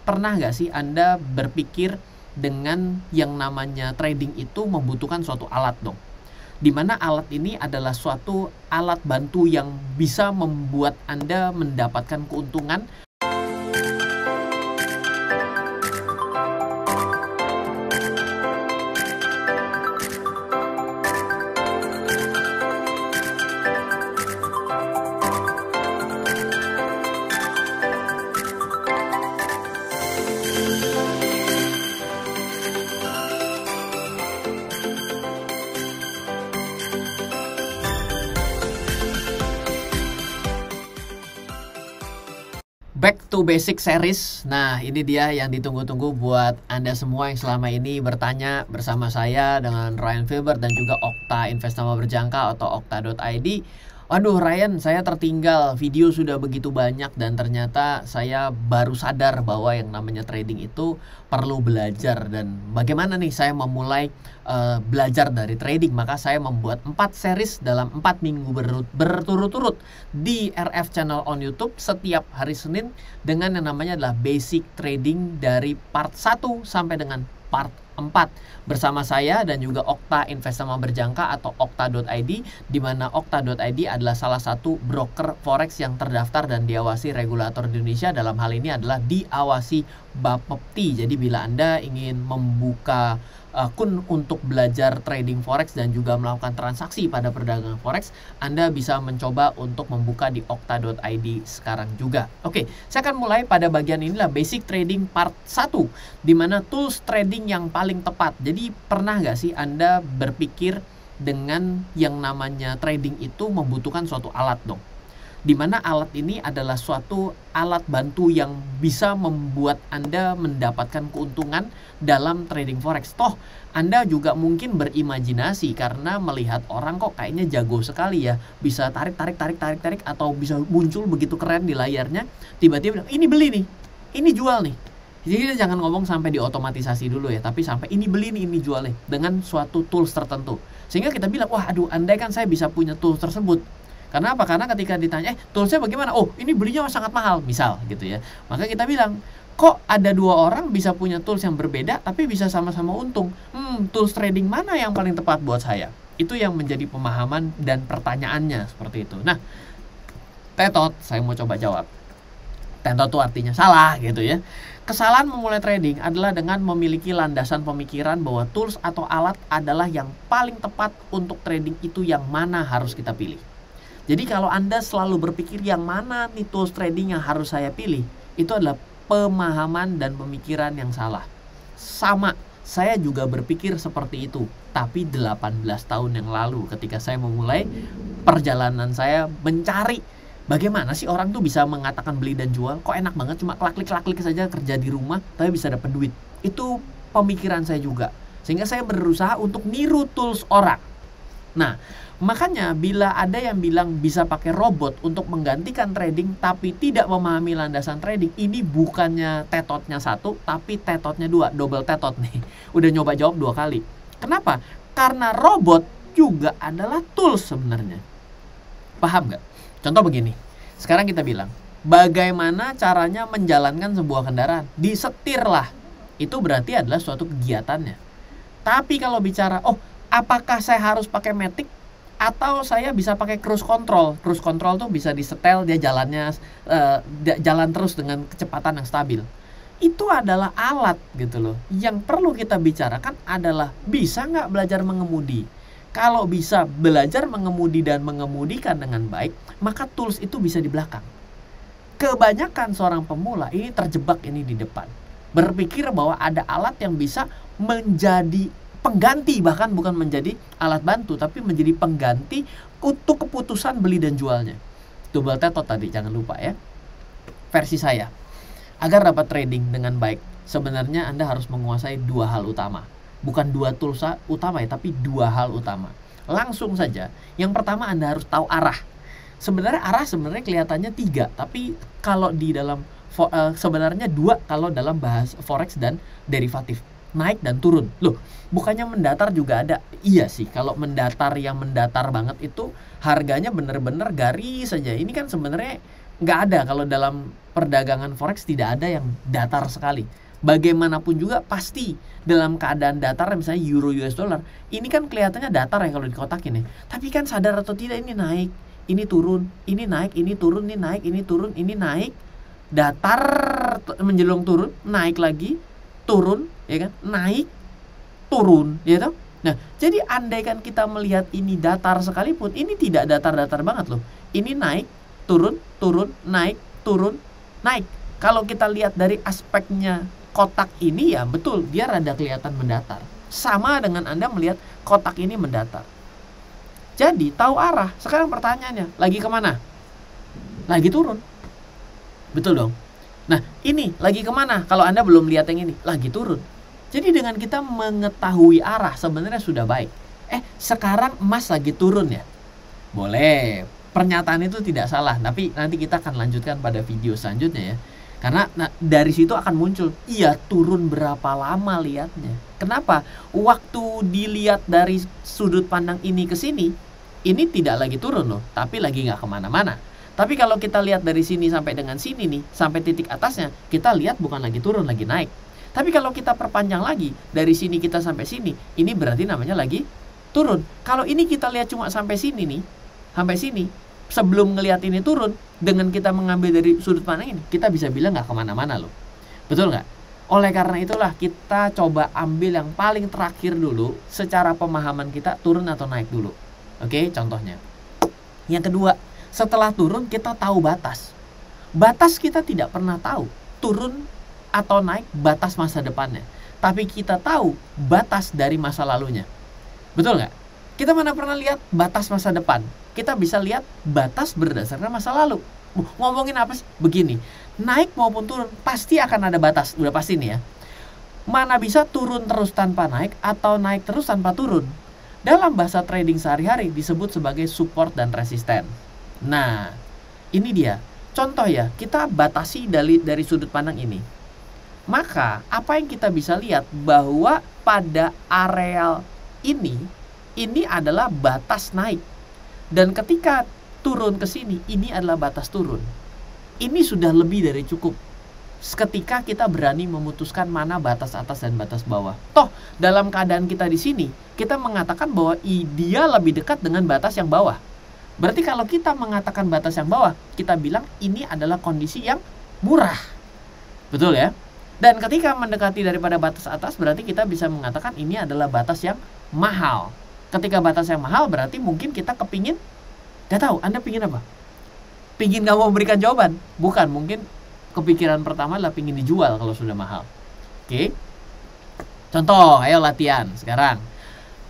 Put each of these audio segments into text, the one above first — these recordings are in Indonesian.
pernah nggak sih Anda berpikir dengan yang namanya trading itu membutuhkan suatu alat dong? Dimana alat ini adalah suatu alat bantu yang bisa membuat Anda mendapatkan keuntungan. Back to Basic Series. Nah, ini dia yang ditunggu-tunggu buat Anda semua yang selama ini bertanya bersama saya dengan Ryan Filber dan juga Okta Investama Berjangka atau okta.id. Waduh Ryan, saya tertinggal, video sudah begitu banyak dan ternyata saya baru sadar bahwa yang namanya trading itu perlu belajar. Dan bagaimana nih saya memulai belajar dari trading? Maka saya membuat 4 series dalam 4 minggu berturut-turut di RF Channel on YouTube setiap hari Senin dengan yang namanya adalah Basic Trading dari part 1 sampai dengan part 4 bersama saya dan juga Okta Investama Berjangka atau okta.id, di mana okta.id adalah salah satu broker forex yang terdaftar dan diawasi regulator di Indonesia. Dalam hal ini adalah diawasi Bapepti. Jadi bila Anda ingin membuka akun untuk belajar trading forex dan juga melakukan transaksi pada perdagangan forex, Anda bisa mencoba untuk membuka di okta.id sekarang juga. Oke, saya akan mulai pada bagian inilah Basic Trading part 1, di mana tools trading yang paling tepat. Jadi pernah nggak sih Anda berpikir dengan yang namanya trading itu membutuhkan suatu alat dong? Dimana alat ini adalah suatu alat bantu yang bisa membuat Anda mendapatkan keuntungan dalam trading forex. Toh Anda juga mungkin berimajinasi karena melihat orang kok kayaknya jago sekali ya, bisa tarik atau bisa muncul begitu keren di layarnya, tiba-tiba bilang ini beli nih, ini jual nih. Jadi jangan ngomong sampai diotomatisasi dulu ya, tapi sampai ini beli nih, ini jual nih dengan suatu tools tertentu. Sehingga kita bilang, wah aduh, andai kan saya bisa punya tools tersebut. Karena apa? Karena ketika ditanya, toolsnya bagaimana? Oh, ini belinya sangat mahal, misal gitu ya. Maka kita bilang, kok ada 2 orang bisa punya tools yang berbeda, tapi bisa sama-sama untung? Tools trading mana yang paling tepat buat saya? Itu yang menjadi pemahaman dan pertanyaannya seperti itu. Nah, tetot, saya mau coba jawab. Tetot itu artinya salah gitu ya. Kesalahan memulai trading adalah dengan memiliki landasan pemikiran bahwa tools atau alat adalah yang paling tepat untuk trading itu yang mana harus kita pilih. Jadi kalau Anda selalu berpikir yang mana nih tools trading yang harus saya pilih, itu adalah pemahaman dan pemikiran yang salah. Sama, saya juga berpikir seperti itu. Tapi 18 tahun yang lalu ketika saya memulai perjalanan saya mencari bagaimana sih orang tuh bisa mengatakan beli dan jual, kok enak banget cuma klik-klik saja kerja di rumah tapi bisa dapat duit. Itu pemikiran saya juga. Sehingga saya berusaha untuk niru tools orang. Nah, makanya bila ada yang bilang bisa pakai robot untuk menggantikan trading tapi tidak memahami landasan trading, ini bukannya tetotnya 1 tapi tetotnya 2, double tetot nih. Udah nyoba jawab 2 kali. Kenapa? Karena robot juga adalah tools sebenarnya. Paham nggak? Contoh begini, sekarang kita bilang, bagaimana caranya menjalankan sebuah kendaraan? Disetir lah, itu berarti adalah suatu kegiatannya. Tapi kalau bicara, apakah saya harus pakai matic atau saya bisa pakai cruise control? Cruise control tuh bisa disetel, dia jalannya jalan terus dengan kecepatan yang stabil. Itu adalah alat gitu loh. Yang perlu kita bicarakan adalah bisa nggak belajar mengemudi? Kalau bisa belajar mengemudi dan mengemudikan dengan baik, maka tools itu bisa di belakang. Kebanyakan seorang pemula ini terjebak ini di depan. Berpikir bahwa ada alat yang bisa menjadi pengganti, bahkan bukan menjadi alat bantu, tapi menjadi pengganti untuk keputusan beli dan jualnya. Double tetot tadi, jangan lupa ya. Versi saya, agar dapat trading dengan baik, sebenarnya Anda harus menguasai 2 hal utama. Bukan 2 tools utama ya, tapi 2 hal utama. Langsung saja, yang pertama Anda harus tahu arah. Sebenarnya arah kelihatannya 3, tapi kalau di dalam sebenarnya 2 kalau dalam bahas forex dan derivatif. Naik dan turun. Loh, bukannya mendatar juga ada? Iya sih, kalau mendatar yang mendatar banget itu harganya bener-bener garis saja. Ini kan sebenarnya Nggak ada, kalau dalam perdagangan forex tidak ada yang datar sekali. Bagaimanapun juga pasti dalam keadaan datar, misalnya euro US dollar, ini kan kelihatannya datar ya kalau dikotakin ya. Tapi kan sadar atau tidak ini naik, ini turun, ini naik, ini turun, ini naik, ini turun, ini naik, datar menjelong turun, naik lagi, turun, ya kan, naik, turun, ya toh. Nah, jadi andaikan kita melihat ini datar sekalipun, ini tidak datar-datar banget loh. Ini naik, turun, turun, naik, turun, naik. Kalau kita lihat dari aspeknya kotak ini ya betul, dia rada kelihatan mendatar. Sama dengan Anda melihat kotak ini mendatar. Jadi tahu arah. Sekarang pertanyaannya, lagi kemana? Lagi turun. Betul dong. Nah, ini lagi kemana? Kalau Anda belum lihat yang ini, lagi turun. Jadi dengan kita mengetahui arah sebenarnya sudah baik. Sekarang emas lagi turun ya? Boleh. Pernyataan itu tidak salah, tapi nanti kita akan lanjutkan pada video selanjutnya ya. Karena dari situ akan muncul, iya turun berapa lama lihatnya. Kenapa? Waktu dilihat dari sudut pandang ini ke sini, ini tidak lagi turun loh, tapi lagi nggak kemana-mana. Tapi kalau kita lihat dari sini sampai dengan sini nih, sampai titik atasnya, kita lihat bukan lagi turun, lagi naik. Tapi kalau kita perpanjang lagi, dari sini kita sampai sini, ini berarti namanya lagi turun. Kalau ini kita lihat cuma sampai sini nih, sampai sini, sebelum ngelihat ini turun, dengan kita mengambil dari sudut pandang ini, kita bisa bilang nggak kemana-mana loh. Betul nggak? Oleh karena itulah kita coba ambil yang paling terakhir dulu, secara pemahaman kita turun atau naik dulu. Oke, contohnya. Yang kedua, setelah turun kita tahu batas. Batas kita tidak pernah tahu, turun atau naik batas masa depannya. Tapi kita tahu batas dari masa lalunya. Betul nggak? Kita mana pernah lihat batas masa depan. Kita bisa lihat batas berdasarkan masa lalu. Ngomongin apa sih? Begini, naik maupun turun pasti akan ada batas. Udah pasti nih ya. Mana bisa turun terus tanpa naik atau naik terus tanpa turun. Dalam bahasa trading sehari-hari disebut sebagai support dan resisten. Nah, ini dia. Contoh ya, kita batasi dari sudut pandang ini. Maka, apa yang kita bisa lihat bahwa pada areal ini adalah batas naik. Dan ketika turun ke sini, ini adalah batas turun. Ini sudah lebih dari cukup. Ketika kita berani memutuskan mana batas atas dan batas bawah. Toh, dalam keadaan kita di sini, kita mengatakan bahwa dia lebih dekat dengan batas yang bawah. Berarti kalau kita mengatakan batas yang bawah, kita bilang ini adalah kondisi yang murah. Betul ya? Dan ketika mendekati daripada batas atas, berarti kita bisa mengatakan ini adalah batas yang mahal. Ketika batas yang mahal, berarti mungkin kita kepingin, gak tahu, Anda pingin apa? Pingin gak mau memberikan jawaban? Bukan, mungkin kepikiran pertama adalah pingin dijual kalau sudah mahal. Oke. Contoh, ayo latihan sekarang.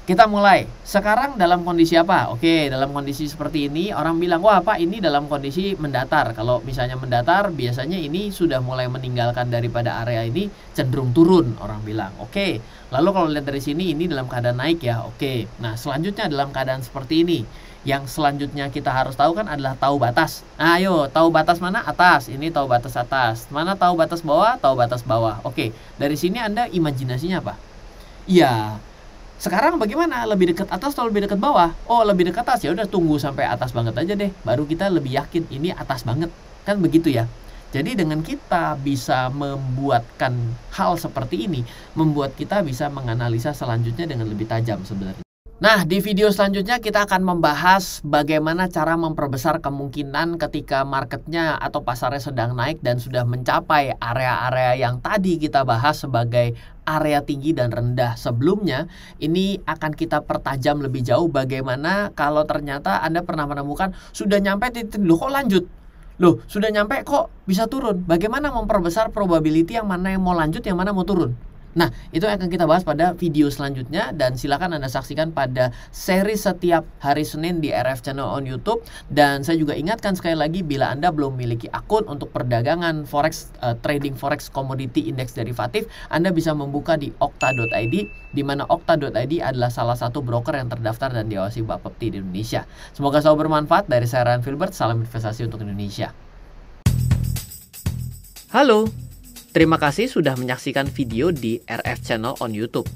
Kita mulai. Sekarang dalam kondisi apa? Oke, dalam kondisi seperti ini orang bilang, wah Pak ini dalam kondisi mendatar. Kalau misalnya mendatar, biasanya ini sudah mulai meninggalkan daripada area ini, cenderung turun, orang bilang. Oke, lalu kalau lihat dari sini ini dalam keadaan naik ya. Oke, nah selanjutnya dalam keadaan seperti ini. Yang selanjutnya kita harus tahu kan adalah tahu batas. Nah ayo, tahu batas mana? Atas. Ini tahu batas atas. Mana tahu batas bawah? Tahu batas bawah. Oke, dari sini Anda imajinasinya apa? Iya. Sekarang bagaimana? Lebih dekat atas atau lebih dekat bawah? Oh, lebih dekat atas. Ya udah tunggu sampai atas banget aja deh. Baru kita lebih yakin ini atas banget. Kan begitu ya. Jadi dengan kita bisa membuatkan hal seperti ini, membuat kita bisa menganalisa selanjutnya dengan lebih tajam sebenarnya. Nah, di video selanjutnya kita akan membahas bagaimana cara memperbesar kemungkinan ketika marketnya atau pasarnya sedang naik dan sudah mencapai area-area yang tadi kita bahas sebagai area tinggi dan rendah sebelumnya. Ini akan kita pertajam lebih jauh bagaimana kalau ternyata Anda pernah menemukan sudah nyampe titik, loh kok lanjut? Loh, sudah nyampe kok bisa turun? Bagaimana memperbesar probability yang mana yang mau lanjut, yang mana mau turun? Nah, itu akan kita bahas pada video selanjutnya dan silakan Anda saksikan pada seri setiap hari Senin di RF Channel on YouTube. Dan saya juga ingatkan sekali lagi, bila Anda belum memiliki akun untuk perdagangan forex, trading forex commodity index derivatif, Anda bisa membuka di okta.id, di mana okta.id adalah salah satu broker yang terdaftar dan diawasi Bapepti di Indonesia. Semoga selalu bermanfaat. Dari saya Ryan Filbert, salam investasi untuk Indonesia. Halo. Terima kasih sudah menyaksikan video di RF Channel on YouTube.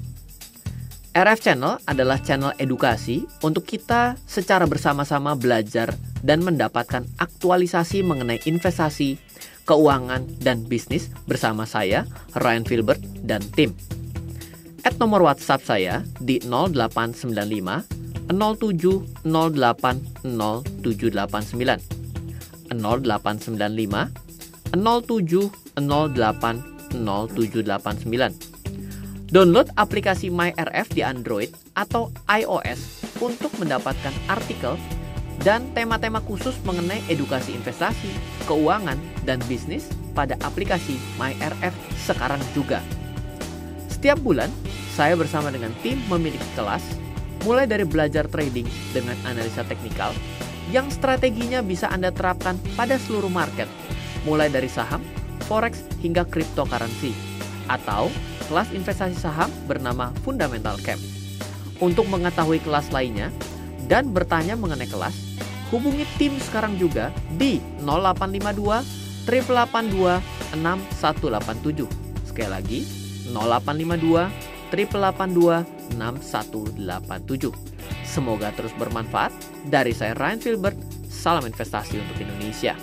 RF Channel adalah channel edukasi untuk kita secara bersama-sama belajar dan mendapatkan aktualisasi mengenai investasi, keuangan, dan bisnis bersama saya, Ryan Filbert, dan tim. Add nomor WhatsApp saya di 0895 07 08 0789 0895 07 08 0789. Download aplikasi MyRF di Android atau iOS untuk mendapatkan artikel dan tema-tema khusus mengenai edukasi investasi, keuangan, dan bisnis pada aplikasi MyRF sekarang juga. Setiap bulan, saya bersama dengan tim memiliki kelas, mulai dari belajar trading dengan analisa teknikal, yang strateginya bisa Anda terapkan pada seluruh market, mulai dari saham, forex, hingga cryptocurrency, atau kelas investasi saham bernama Fundamental Camp. Untuk mengetahui kelas lainnya dan bertanya mengenai kelas, hubungi tim sekarang juga di 0852 882 6187. Sekali lagi, 0852 882 6187. Semoga terus bermanfaat. Dari saya Ryan Filbert, salam investasi untuk Indonesia.